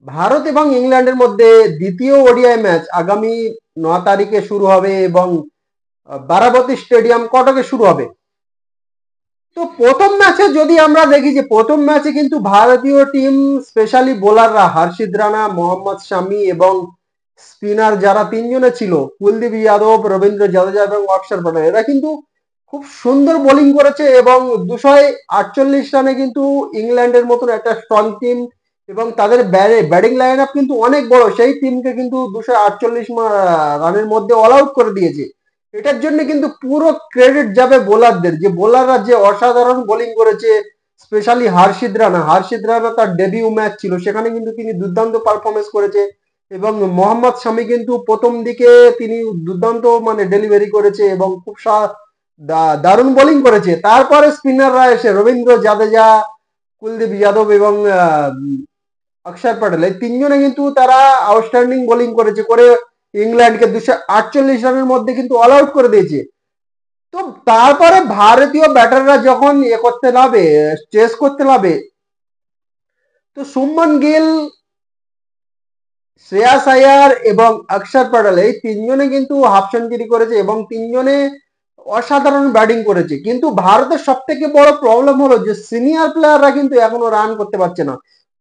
ভারত এবং ইংল্যান্ডের মধ্যে দ্বিতীয় ওডিআই ম্যাচ আগামী 9 তারিখে শুরু হবে এবং বারাবতী স্টেডিয়াম কটকে শুরু হবে। তো প্রথম ম্যাচে যদি আমরা দেখি যে প্রথম ম্যাচে কিন্তু ভারতীয় টিম স্পেশালি বোলাররা হর্ষিত রানা, মোহাম্মদ শামি এবং স্পিনার যারা তিনজনে ছিল কুলদীপ যাদব, রবীন্দ্র জাদেজা এবং অক্ষর প্যাটেল, এরা কিন্তু খুব সুন্দর বোলিং করেছে এবং 248 রানে কিন্তু ইংল্যান্ডের মতন একটা স্ট্রং টিম এবং তাদের ব্যাটিং লাইন আপ কিন্তু অনেক বড়, সেই টিমকে কিন্তু 248 রানের মধ্যে অল আউট করে দিয়েছে। এটার জন্য কিন্তু পুরো ক্রেডিট যাবে বোলারদের, যে বোলাররা যে অসাধারণ বোলিং করেছে। স্পেশালি হর্ষিত রানা তার ডেবিউ ম্যাচ ছিল, সেখানে কিন্তু তিনি দুর্দান্ত পারফরমেন্স করেছে এবং মোহাম্মদ শামি কিন্তু প্রথম দিকে তিনি দুর্দান্ত মানে ডেলিভারি করেছে এবং খুব দারুণ বোলিং করেছে। তারপরে স্পিনাররা এসে রবীন্দ্র জাদেজা, কুলদীপ যাদব এবং অক্ষর প্যাটেল, এই তিনজনে কিন্তু তারা আউটস্ট্যান্ডিং বোলিং করেছে, করে ইংল্যান্ডকে 248 রানের মধ্যে কিন্তু অল আউট করে দিয়েছে। তো তারপরে ভারতীয় ব্যাটাররা যখন করতে নামে, চেস করতে নামে, তো শুভমান গিল, শ্রেয়াস আয়ার এবং অক্ষর প্যাটেল এই তিনজনে কিন্তু হাফ সেঞ্চুরি করেছে এবং তিনজনে অসাধারণ ব্যাটিং করেছে। কিন্তু ভারতের সব থেকে বড় প্রবলেম হলো যে সিনিয়র প্লেয়াররা কিন্তু এখনো রান করতে পারছে না।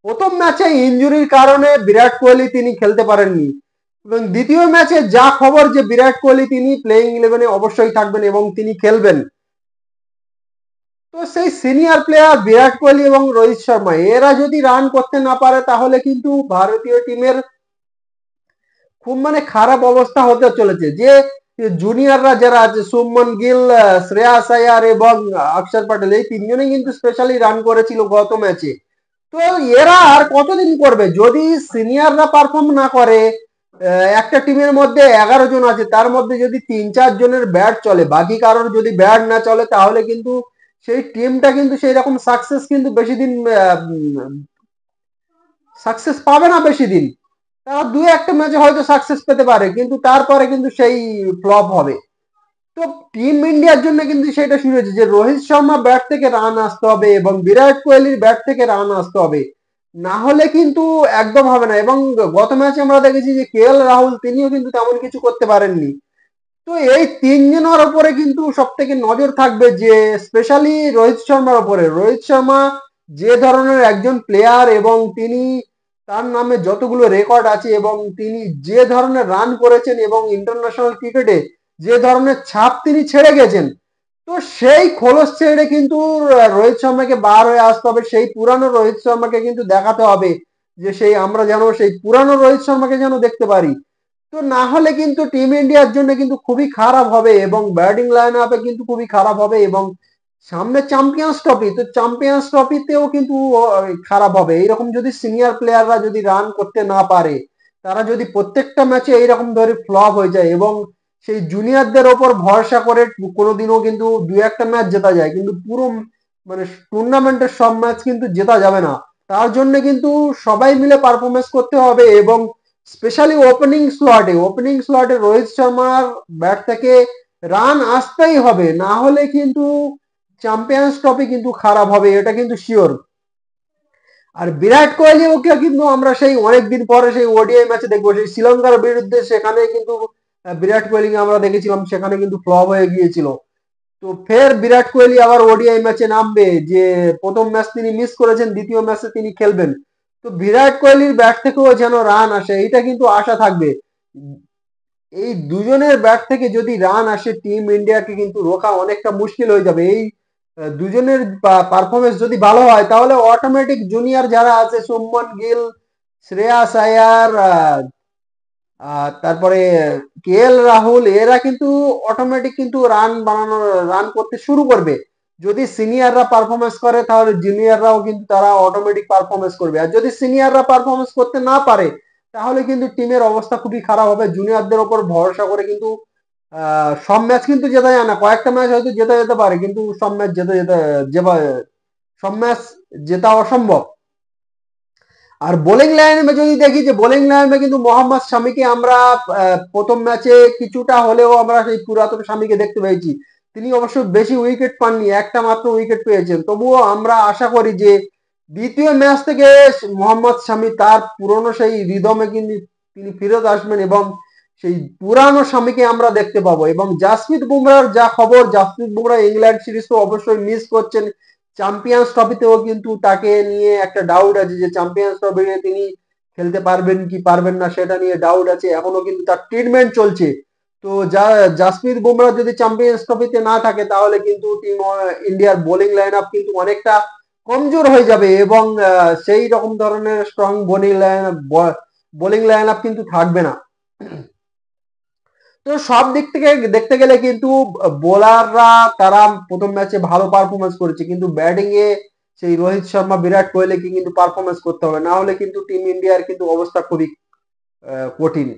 প্রথম ম্যাচে ইনজুরির কারণে বিরাট কোহলি তিনি খেলতে পারেননি এবং দ্বিতীয় ম্যাচে যা খবর যে বিরাট কোহলি তিনি প্লেইং ইলেভেনে অবশ্যই থাকবেন এবং তিনি খেলবেন। তো সেই সিনিয়র প্লেয়ার বিরাট কোহলি এবং রোহিত শর্মা এরা যদি রান করতে না পারে তাহলে কিন্তু ভারতীয় টিমের খুব মানে খারাপ অবস্থা হতে চলেছে। যে জুনিয়ররা যারা আছে শুভমান গিল, শ্রেয়াস আয়ার এবং অক্ষর প্যাটেল এই তিনজনেই কিন্তু স্পেশালি রান করেছিল গত ম্যাচে। তো এরা আর কতদিন করবে যদি সিনিয়ররা পারফর্ম না করে? একটা টিমের মধ্যে 11 জন আছে, তার মধ্যে যদি 3-4 জনের ব্যাট চলে, বাকি কারোর যদি ব্যাট না চলে, তাহলে কিন্তু সেই টিমটা কিন্তু সেই রকম সাকসেস কিন্তু বেশি দিন সাকসেস পাবে না বেশি দিন। তারা দু একটা ম্যাচে হয়তো সাকসেস পেতে পারে, কিন্তু তারপরে কিন্তু সেই ফ্লপ হবে। তো টিম ইন্ডিয়ার জন্য কিন্তু সেটা শুরু হয়েছে যে রোহিত শর্মা ব্যাট থেকে রান আসতে হবে এবং বিরাট কোহলির ব্যাট থেকে রান আসতে হবে, না হলে কিন্তু একদম হবে না। এবং গত ম্যাচে আমরা দেখেছি যে KL রাহুল তিনিও কিন্তু তেমন কিছু করতে পারেননি। তো এই তিনজনের ওপরে কিন্তু সব থেকে নজর থাকবে, যে স্পেশালি রোহিত শর্মার ওপরে। রোহিত শর্মা যে ধরনের একজন প্লেয়ার এবং তিনি তার নামে যতগুলো রেকর্ড আছে এবং তিনি যে ধরনের রান করেছেন এবং ইন্টারন্যাশনাল ক্রিকেটে যে ধরনের ছাপ তিনি ছেড়ে গেছেন, তো সেই খোলস ছেড়ে কিন্তু রোহিত শর্মাকে বার হয়ে আসতে হবে। সেই পুরানো রোহিত শর্মাকে কিন্তু দেখাতে হবে, যে সেই আমরা যেন সেই পুরানো রোহিত শর্মাকে যেন দেখতে পারি। তো না হলে কিন্তু টিম ইন্ডিয়ার জন্য কিন্তু খুবই খারাপ হবে এবং ব্যাটিং লাইন আপে কিন্তু খুবই খারাপ হবে এবং সামনে চ্যাম্পিয়ন্স ট্রফি, তো চ্যাম্পিয়ন্স ট্রফিতেও কিন্তু খারাপ হবে। এইরকম যদি সিনিয়র প্লেয়াররা যদি রান করতে না পারে, তারা যদি প্রত্যেকটা ম্যাচে এইরকম ধরে ফ্লপ হয়ে যায় এবং সেই জুনিয়রদের ওপর ভরসা করে কোনোদিনও কিন্তু দু একটা ম্যাচ জেতা যায়, কিন্তু পুরো মানে টুর্নামেন্টের সব ম্যাচ কিন্তু জেতা যাবে না। তার জন্য কিন্তু সবাই মিলে পারফরমেন্স করতে হবে এবং স্পেশালি ওপেনিং স্লটে রোহিত শর্মার ব্যাট থেকে রান আসতেই হবে, না হলে কিন্তু চ্যাম্পিয়ন্স ট্রফি কিন্তু খারাপ হবে, এটা কিন্তু শিওর। আর বিরাট কোহলি ওকে কিন্তু আমরা সেই অনেকদিন পরে সেই ওডিআই ম্যাচে দেখবো, সেই শ্রীলঙ্কার বিরুদ্ধে, সেখানে কিন্তু বিরাট কোহলিকে আমরা দেখেছিলাম, সেখানে কিন্তু ফ্লপ হয়ে গিয়েছিল। তো ফের বিরাট কোহলি আবার ওডিআই ম্যাচে নামবে, যে প্রথম ম্যাচ তিনি মিস করেছেন, দ্বিতীয় ম্যাচে তিনি খেলবেন। তো বিরাট কোহলির ব্যাট থেকেও যেন রান আসে, এইটা কিন্তু আশা থাকবে। এই দুজনের ব্যাট থেকে যদি রান আসে, টিম ইন্ডিয়াকে কিন্তু রোখা অনেকটা মুশকিল হয়ে যাবে। এই দুজনের পারফরমেন্স যদি ভালো হয়, তাহলে অটোমেটিক জুনিয়র যারা আছে শুভমান গিল, শ্রেয়াস আয়ার, তারপরে KL রাহুল, এরা কিন্তু অটোমেটিক কিন্তু রান করতে শুরু করবে। যদি সিনিয়ররা পারফরমেন্স করে, তাহলে জুনিয়ররাও কিন্তু তারা অটোমেটিক পারফরমেন্স করবে। আর যদি সিনিয়ররা পারফরমেন্স করতে না পারে, তাহলে কিন্তু টিমের অবস্থা খুবই খারাপ হবে। জুনিয়রদের ওপর ভরসা করে কিন্তু সব ম্যাচ কিন্তু জেতা যায় না, কয়েকটা ম্যাচ হয়তো জেতা যেতে পারে, কিন্তু সব ম্যাচ সব ম্যাচ জেতা অসম্ভব। আর বোলিং লাইনে যদি দেখি, যে বোলিং লাইনে কিন্তু মোহাম্মদ শামিকে আমরা প্রথম ম্যাচে কিছুটা হলেও আমরা সেই পুরাতন শামিকে দেখতে পেয়েছি। তিনি অবশ্য বেশি উইকেট পাননি, একটা মাত্র উইকেট পেয়েছেন, তবুও আমরা আশা করি যে দ্বিতীয় ম্যাচ থেকে মোহাম্মদ শামি তার পুরনো সেই রিদমে কিন্তু তিনি ফিরত আসবেন এবং সেই পুরানো স্বামীকে আমরা দেখতে পাবো। এবং জাসপ্রীত বুমরার যা খবর, জাসপ্রীত বুমরা ইংল্যান্ড সিরিজ তো অবশ্যই মিস করছেন, চ্যাম্পিয়ন্স ট্রফিতেও কিন্তু তাকে নিয়ে একটা ডাউট আছে যে চ্যাম্পিয়ন্স ট্রফিতে তিনি খেলতে পারবেন কি পারবেন না সেটা নিয়ে ডাউট আছে, এখনো কিন্তু তার ট্রিটমেন্ট চলছে। তো জাসপ্রীত বুমরা যদি চ্যাম্পিয়ন্স ট্রফিতে না থাকে তাহলে কিন্তু টিম ইন্ডিয়ার বোলিং লাইন আপ কিন্তু অনেকটা কমজোর হয়ে যাবে এবং সেই রকম ধরনের স্ট্রং বোলিং লাইন আপ কিন্তু থাকবে না। তো সব দিক থেকে দেখতে গেলে কিন্তু বোলাররা তারা প্রথম ম্যাচে ভালো পারফরমেন্স করেছে, কিন্তু ব্যাটিং এ সেই রোহিত শর্মা বিরাট কোহলিকে কিন্তু পারফরমেন্স করতে হবে, না হলে কিন্তু টিম ইন্ডিয়ার কিন্তু অবস্থা খুবই কঠিন।